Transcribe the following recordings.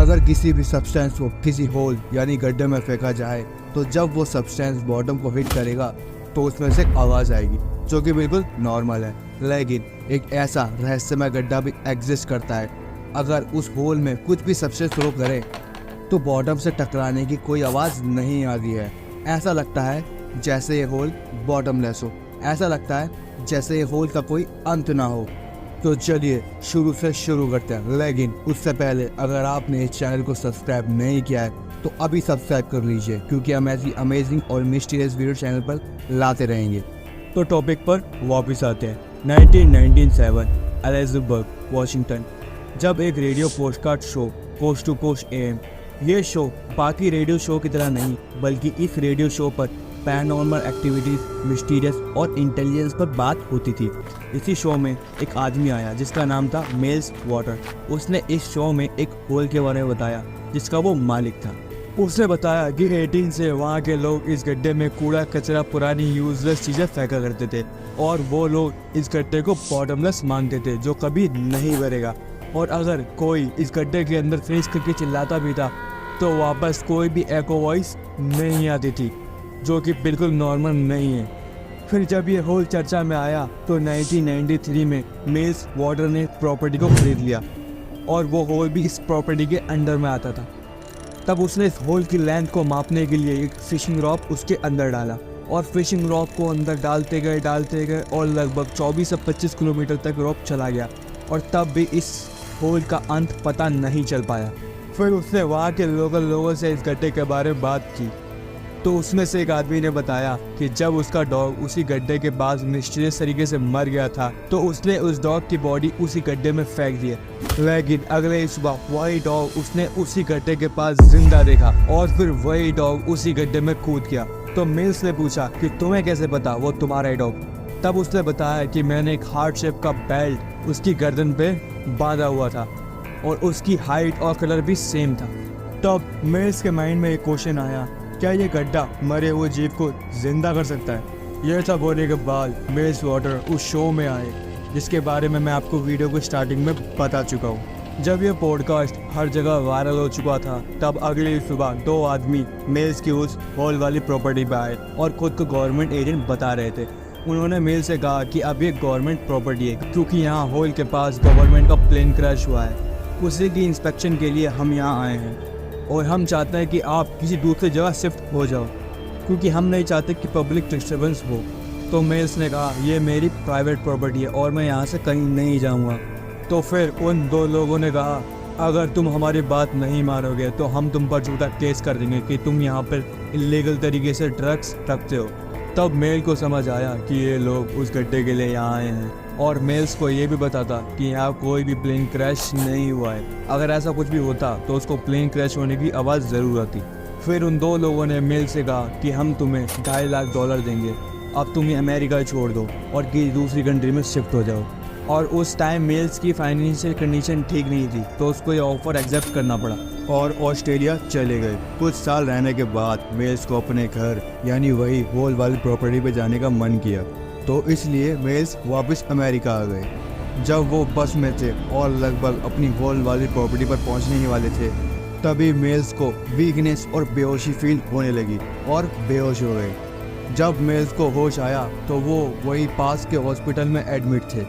अगर किसी भी सब्सटेंस को किसी होल यानी गड्ढे में फेंका जाए तो जब वो सब्सटेंस बॉटम को हिट करेगा तो उसमें से आवाज़ आएगी, जो कि बिल्कुल नॉर्मल है। लेकिन एक ऐसा रहस्यमय गड्ढा भी एग्जिस्ट करता है। अगर उस होल में कुछ भी सब्सटेंस थ्रो करे तो बॉटम से टकराने की कोई आवाज़ नहीं आती है। ऐसा लगता है जैसे ये होल बॉटमलेस हो, ऐसा लगता है जैसे ये होल का कोई अंत ना हो। तो चलिए शुरू से शुरू करते हैं, लेकिन उससे पहले अगर आपने इस चैनल को सब्सक्राइब नहीं किया है तो अभी सब्सक्राइब कर लीजिए, क्योंकि हम ऐसी अमेजिंग और मिस्टीरियस वीडियो चैनल पर लाते रहेंगे। तो टॉपिक पर वापस आते हैं। 1997 एलिसबर्ग, वॉशिंगटन, जब एक radio podcast show coast to coast AM, ये शो बाकी रेडियो शो की तरह नहीं बल्कि इस रेडियो शो पर पैरानॉर्मल एक्टिविटीज़, मिस्टीरियस और इंटेलिजेंस पर बात होती थी। इसी शो में एक आदमी आया जिसका नाम था मेल्स वॉटर। उसने इस शो में एक होल के बारे में बताया जिसका वो मालिक था। उसने बताया कि 18 से वहाँ के लोग इस गड्ढे में कूड़ा कचरा, पुरानी यूजलेस चीज़ें फेंका करते थे और वो लोग इस गड्ढे को बॉटमलेस मानते थे जो कभी नहीं भरेगा। और अगर कोई इस गड्ढे के अंदर फेस करके चिल्लाता भी था तो वापस कोई भी एको वॉइस नहीं आती थी, जो कि बिल्कुल नॉर्मल नहीं है। फिर जब ये होल चर्चा में आया तो 1993 में मेल्स वॉटर ने प्रॉपर्टी को खरीद लिया और वो होल भी इस प्रॉपर्टी के अंडर में आता था। तब उसने इस होल की लेंथ को मापने के लिए एक फिशिंग रॉड उसके अंदर डाला और फिशिंग रॉड को अंदर डालते गए और लगभग 24 से 25 किलोमीटर तक रॉड चला गया और तब भी इस होल का अंत पता नहीं चल पाया। फिर उसने वहाँ के लोकल लोगों से इस गड्ढे के बारे में बात की तो उसमें से एक आदमी ने बताया कि जब उसका डॉग उसी गड्ढे के पास मिस्टीरियस तरीके से मर गया था तो उसने उस डॉग की बॉडी उसी गड्ढे में फेंक दी। लेकिन अगले सुबह वही डॉग उसने उसी गड्ढे के पास जिंदा देखा और फिर वही डॉग उसी गड्ढे में कूद गया। तो मिल्स ने पूछा कि तुम्हें कैसे पता वो तुम्हारा डॉग? तब उसने बताया कि मैंने एक हार्ट शेप का बेल्ट उसकी गर्दन पे बांधा हुआ था और उसकी हाइट और कलर भी सेम था। तब मिल्स के माइंड में एक क्वेश्चन आया, क्या ये गड्ढा मरे हुए जीव को जिंदा कर सकता है? यह सब होने के बाद मेल्स वॉटर उस शो में आए जिसके बारे में मैं आपको वीडियो को स्टार्टिंग में बता चुका हूँ। जब यह पॉडकास्ट हर जगह वायरल हो चुका था तब अगली सुबह 2 आदमी मेल्स की उस होल वाली प्रॉपर्टी पर आए और खुद को गवर्नमेंट एजेंट बता रहे थे। उन्होंने मेल से कहा कि अब ये गवर्नमेंट प्रॉपर्टी है क्योंकि यहाँ होल के पास गवर्नमेंट का प्लेन क्रैश हुआ है, उसी की इंस्पेक्शन के लिए हम यहाँ आए हैं और हम चाहते हैं कि आप किसी दूसरी जगह शिफ्ट हो जाओ क्योंकि हम नहीं चाहते कि पब्लिक डिस्टर्बेंस हो। तो मेल्स ने कहा ये मेरी प्राइवेट प्रॉपर्टी है और मैं यहाँ से कहीं नहीं जाऊँगा। तो फिर उन 2 लोगों ने कहा अगर तुम हमारी बात नहीं मानोगे तो हम तुम पर झूठा केस कर देंगे कि तुम यहाँ पर इलीगल तरीके से ड्रग्स रखते हो। तब मेल को समझ आया कि ये लोग उस गड्ढे के लिए यहाँ आए हैं और मेल्स को ये भी बताता कि यहाँ कोई भी प्लेन क्रैश नहीं हुआ है। अगर ऐसा कुछ भी होता तो उसको प्लेन क्रैश होने की आवाज़ ज़रूर आती। फिर उन 2 लोगों ने मेल से कहा कि हम तुम्हें $2.5 लाख देंगे, अब तुम छोड़ दो और किसी दूसरी कंट्री में शिफ्ट हो जाओ। और उस टाइम मेल्स की फाइनेंशियल कंडीशन ठीक नहीं थी तो उसको ये ऑफ़र एक्सेप्ट करना पड़ा और ऑस्ट्रेलिया चले गए। कुछ साल रहने के बाद मेल्स को अपने घर यानी वही होल वाली प्रॉपर्टी पे जाने का मन किया, तो इसलिए मेल्स वापस अमेरिका आ गए। जब वो बस में थे और लगभग अपनी होल वाली प्रॉपर्टी पर पहुंचने ही वाले थे तभी मेल्स को वीकनेस और बेहोशी फील होने लगी और बेहोश हो गए। जब मेल्स को होश आया तो वो वही पास के हॉस्पिटल में एडमिट थे।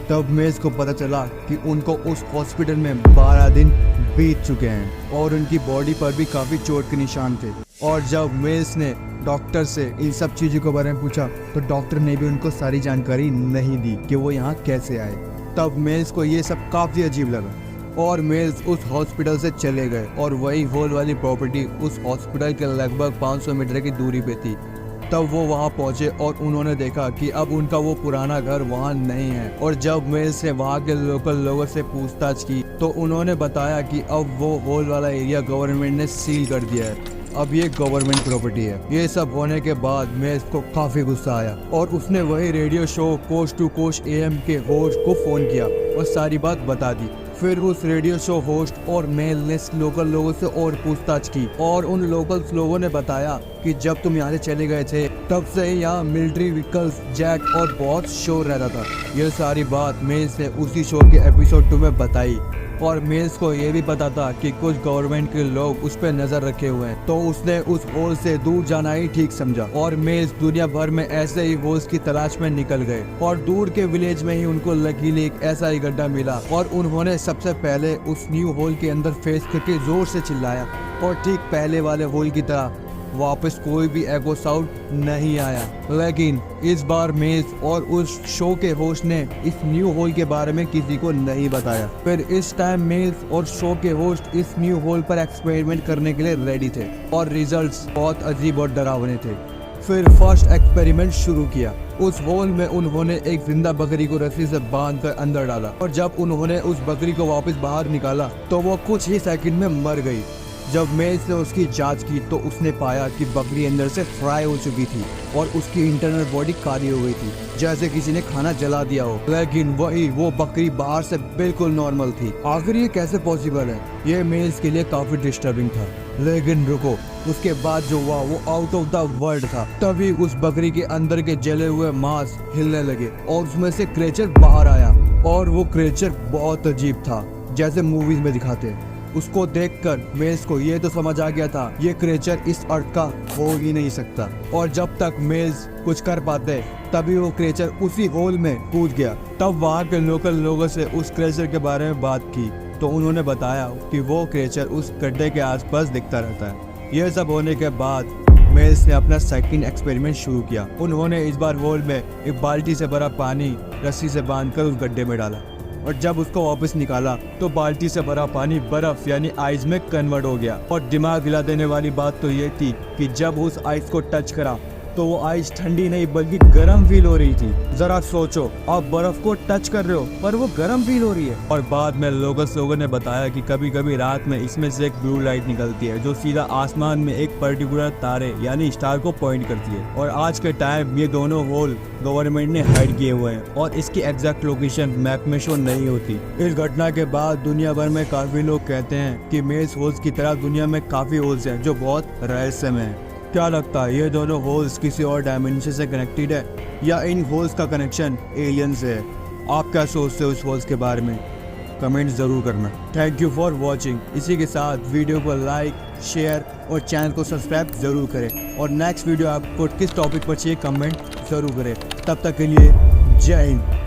तब मेल्स को पता चला कि उनको उस हॉस्पिटल में 12 दिन बीत चुके हैं और उनकी बॉडी पर भी काफ़ी चोट के निशान थे। और जब मेल्स ने डॉक्टर से इन सब चीज़ों के बारे में पूछा तो डॉक्टर ने भी उनको सारी जानकारी नहीं दी कि वो यहाँ कैसे आए। तब मेल्स को ये सब काफ़ी अजीब लगा और मेल्स उस हॉस्पिटल से चले गए और वही होल वाली प्रॉपर्टी उस हॉस्पिटल के लगभग 500 मीटर की दूरी पे थी। तब वो वहाँ पहुँचे और उन्होंने देखा कि अब उनका वो पुराना घर वहाँ नहीं है। और जब मेल्स ने वहाँ के लोकल लोगों से पूछताछ की तो उन्होंने बताया कि अब वो होल वाला एरिया गवर्नमेंट ने सील कर दिया है, अब ये गवर्नमेंट प्रॉपर्टी है। ये सब होने के बाद मेल्स को काफ़ी गुस्सा आया और उसने वही radio show coast to coast AM के होस्ट को फ़ोन किया और सारी बात बता दी। फिर उस रेडियो शो होस्ट और मेल ने लोकल लोगों से और पूछताछ की और उन लोकल लोगों ने बताया कि जब तुम यहाँ से चले गए थे तब से ही यहाँ मिलिट्री व्हीकल्स, जेट और बहुत शोर रहता था। ये सारी बात मिल्स ने उसी शो के एपिसोड 2 में बताई और मिल्स को ये भी पता था कि कुछ गवर्नमेंट के लोग उस पर नजर रखे हुए हैं, तो उसने उस होल से दूर जाना ही ठीक समझा। और मिल्स दुनिया भर में ऐसे ही होल्स की तलाश में निकल गए और दूर के विलेज में ही उनको लकीली एक ऐसा ही गड्ढा मिला और उन्होंने सबसे पहले उस न्यू होल के अंदर फेस करके जोर से चिल्लाया और ठीक पहले वाले होल की तरह वापस कोई भी एको साउंड नहीं आया। लेकिन इस बार मेज और उस शो के होस्ट ने इस न्यू होल के बारे में किसी को नहीं बताया। फिर इस टाइम मेज और शो के होस्ट इस न्यू होल पर एक्सपेरिमेंट करने के लिए रेडी थे और रिजल्ट्स बहुत अजीब और डरावने थे। फिर फर्स्ट एक्सपेरिमेंट शुरू किया। उस होल में उन्होंने एक जिंदा बकरी को रस्सी से बांधकर अंदर डाला और जब उन्होंने उस बकरी को वापस बाहर निकाला तो वो कुछ ही सेकंड में मर गई। जब मेज ने उसकी जांच की तो उसने पाया कि बकरी अंदर से फ्राई हो चुकी थी और उसकी इंटरनल बॉडी काली हो गई थी, जैसे किसी ने खाना जला दिया हो। लेकिन वो बकरी बाहर से बिल्कुल नॉर्मल थी। आखिर ये कैसे पॉसिबल है? ये मेज के लिए काफी डिस्टर्बिंग था। लेकिन रुको, उसके बाद जो हुआ वो आउट ऑफ द वर्ल्ड था। तभी उस बकरी के अंदर के जले हुए मांस हिलने लगे और उसमें से क्रिएचर बाहर आया और वो क्रिएचर बहुत अजीब था, जैसे मूवीज में दिखाते हैं। उसको देखकर मेज को ये तो समझ आ गया था ये क्रिएचर इस अर्थ का हो ही नहीं सकता। और जब तक मेज कुछ कर पाते तभी वो क्रिएचर उसी होल में कूद गया। तब वहाँ के लोकल लोगों से उस क्रिएचर के बारे में बात की तो उन्होंने बताया कि वो क्रिएचर उस गड्ढे के आसपास दिखता रहता है। यह सब होने के बाद मेज ने अपना सेकंड एक्सपेरिमेंट शुरू किया। उन्होंने इस बार होल में एक बाल्टी से भरा पानी रस्सी से बांधकर उस गड्ढे में डाला और जब उसको वापस निकाला तो बाल्टी से भरा पानी बर्फ यानी आइस में कन्वर्ट हो गया। और दिमाग हिला देने वाली बात तो ये थी कि जब उस आइस को टच करा तो वो आइस ठंडी नहीं बल्कि गर्म फील हो रही थी। जरा सोचो, आप बर्फ को टच कर रहे हो पर वो गर्म फील हो रही है। और बाद में लोगों ने बताया कि कभी कभी रात में इसमें से एक ब्लू लाइट निकलती है जो सीधा आसमान में एक पर्टिकुलर तारे यानी स्टार को पॉइंट करती है। और आज के टाइम ये दोनों होल गवर्नमेंट ने हाइड किए हुए हैं और इसकी एग्जैक्ट लोकेशन मैप में शो नहीं होती। इस घटना के बाद दुनिया भर में काफी लोग कहते हैं कि मेज होल्स की तरह दुनिया में काफी होल्स हैं जो बहुत रहस्यमय हैं। क्या लगता है ये दोनों होल्स किसी और डायमेंशन से कनेक्टेड है या इन होल्स का कनेक्शन एलियन से है? आप क्या सोचते हो इस होल्स के बारे में? कमेंट जरूर करना। Thank you for watching. इसी के साथ वीडियो को लाइक, शेयर और चैनल को सब्सक्राइब जरूर करें और नेक्स्ट वीडियो आपको किस टॉपिक पर चाहिए कमेंट जरूर करें। तब तक के लिए जय हिंद।